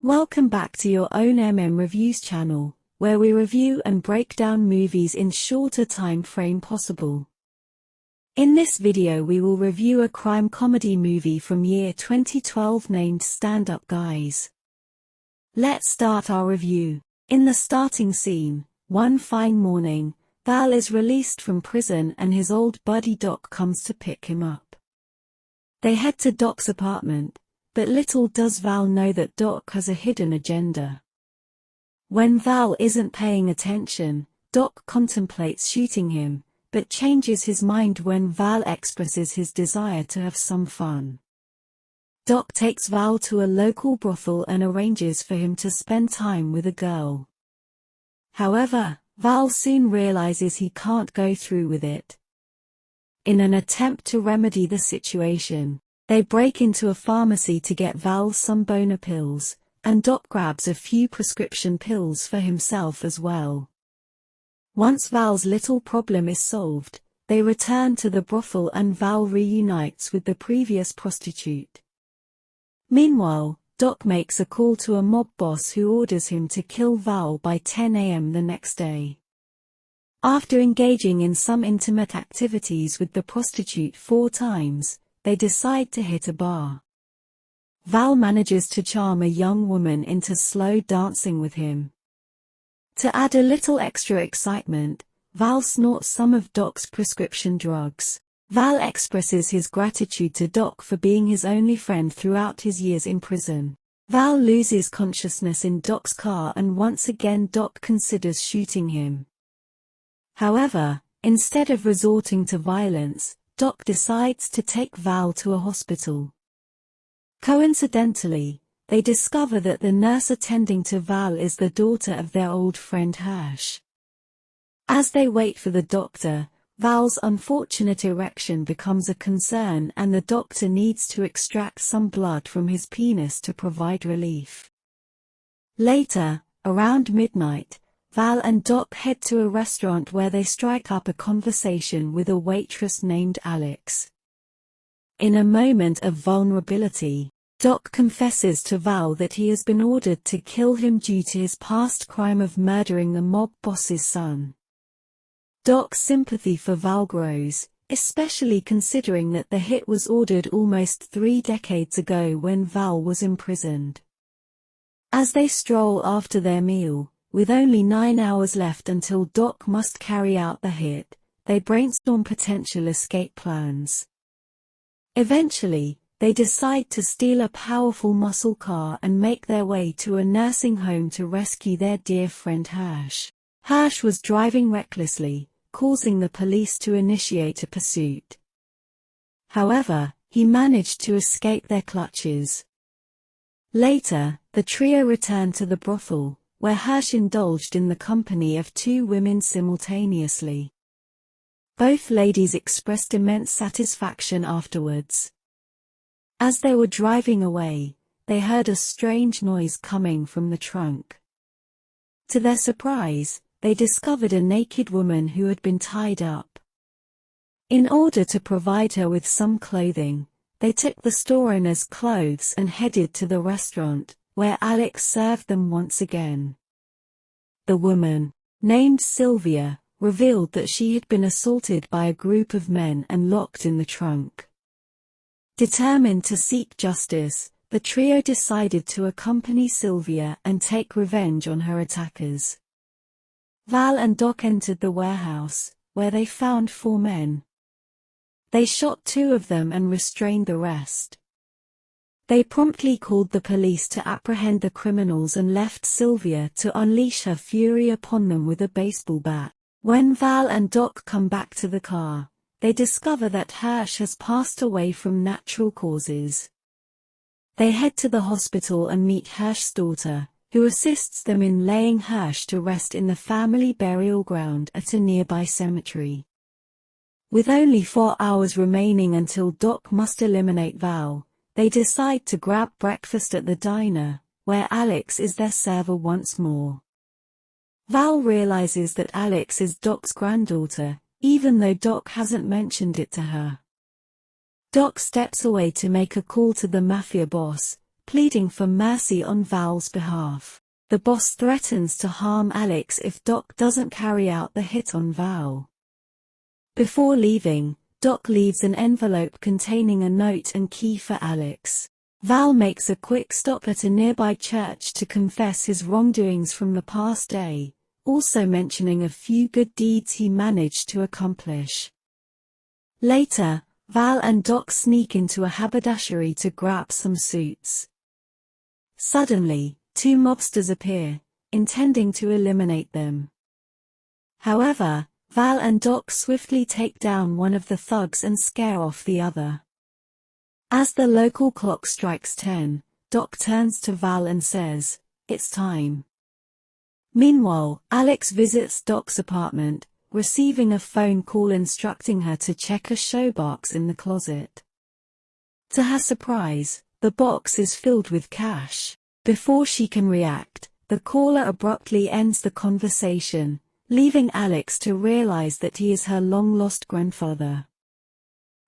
Welcome back to your own Reviews channel, where we review and break down movies in shorter time frame possible. In this video we will review a crime comedy movie from year 2012 named Stand Up Guys. Let's start our review. In the starting scene, one fine morning, Val is released from prison and his old buddy Doc comes to pick him up. They head to Doc's apartment, but little does Val know that Doc has a hidden agenda. When Val isn't paying attention, Doc contemplates shooting him, but changes his mind when Val expresses his desire to have some fun. Doc takes Val to a local brothel and arranges for him to spend time with a girl. However, Val soon realizes he can't go through with it. In an attempt to remedy the situation, they break into a pharmacy to get Val some boner pills, and Doc grabs a few prescription pills for himself as well. Once Val's little problem is solved, they return to the brothel and Val reunites with the previous prostitute. Meanwhile, Doc makes a call to a mob boss who orders him to kill Val by 10 a.m. the next day. After engaging in some intimate activities with the prostitute 4 times, they decide to hit a bar. Val manages to charm a young woman into slow dancing with him. To add a little extra excitement, Val snorts some of Doc's prescription drugs. Val expresses his gratitude to Doc for being his only friend throughout his years in prison. Val loses consciousness in Doc's car and once again Doc considers shooting him. However, instead of resorting to violence, Doc decides to take Val to a hospital. Coincidentally, they discover that the nurse attending to Val is the daughter of their old friend Hirsch. As they wait for the doctor, Val's unfortunate erection becomes a concern and the doctor needs to extract some blood from his penis to provide relief. Later, around midnight, Val and Doc head to a restaurant where they strike up a conversation with a waitress named Alex. In a moment of vulnerability, Doc confesses to Val that he has been ordered to kill him due to his past crime of murdering the mob boss's son. Doc's sympathy for Val grows, especially considering that the hit was ordered almost 3 decades ago when Val was imprisoned. As they stroll after their meal, with only 9 hours left until Doc must carry out the hit, they brainstorm potential escape plans. Eventually, they decide to steal a powerful muscle car and make their way to a nursing home to rescue their dear friend Hirsch. Hirsch was driving recklessly, causing the police to initiate a pursuit. However, he managed to escape their clutches. Later, the trio returned to the brothel, where Hirsch indulged in the company of 2 women simultaneously. Both ladies expressed immense satisfaction afterwards. As they were driving away, they heard a strange noise coming from the trunk. To their surprise, they discovered a naked woman who had been tied up. In order to provide her with some clothing, they took the store owner's clothes and headed to the restaurant, where Alex served them once again. The woman, named Sylvia, revealed that she had been assaulted by a group of men and locked in the trunk. Determined to seek justice, the trio decided to accompany Sylvia and take revenge on her attackers. Val and Doc entered the warehouse, where they found 4 men. They shot 2 of them and restrained the rest. They promptly called the police to apprehend the criminals and left Sylvia to unleash her fury upon them with a baseball bat. When Val and Doc come back to the car, they discover that Hirsch has passed away from natural causes. They head to the hospital and meet Hirsch's daughter, who assists them in laying Hirsch to rest in the family burial ground at a nearby cemetery. With only 4 hours remaining until Doc must eliminate Val, they decide to grab breakfast at the diner, where Alex is their server once more. Val realizes that Alex is Doc's granddaughter, even though Doc hasn't mentioned it to her. Doc steps away to make a call to the mafia boss, pleading for mercy on Val's behalf. The boss threatens to harm Alex if Doc doesn't carry out the hit on Val. Before leaving, Doc leaves an envelope containing a note and key for Alex. Val makes a quick stop at a nearby church to confess his wrongdoings from the past day, also mentioning a few good deeds he managed to accomplish. Later, Val and Doc sneak into a haberdashery to grab some suits. Suddenly, two mobsters appear, intending to eliminate them. However, Val and Doc swiftly take down one of the thugs and scare off the other. As the local clock strikes 10, Doc turns to Val and says, "It's time." Meanwhile, Alex visits Doc's apartment, receiving a phone call instructing her to check a showbox in the closet. To her surprise, the box is filled with cash. Before she can react, the caller abruptly ends the conversation, leaving Alex to realize that he is her long-lost grandfather.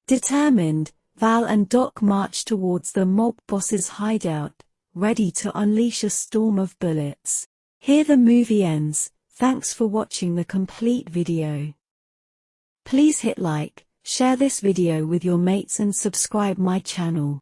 Determined, Val and Doc march towards the mob boss's hideout, ready to unleash a storm of bullets. Here the movie ends. Thanks for watching the complete video. Please hit like, share this video with your mates and subscribe my channel.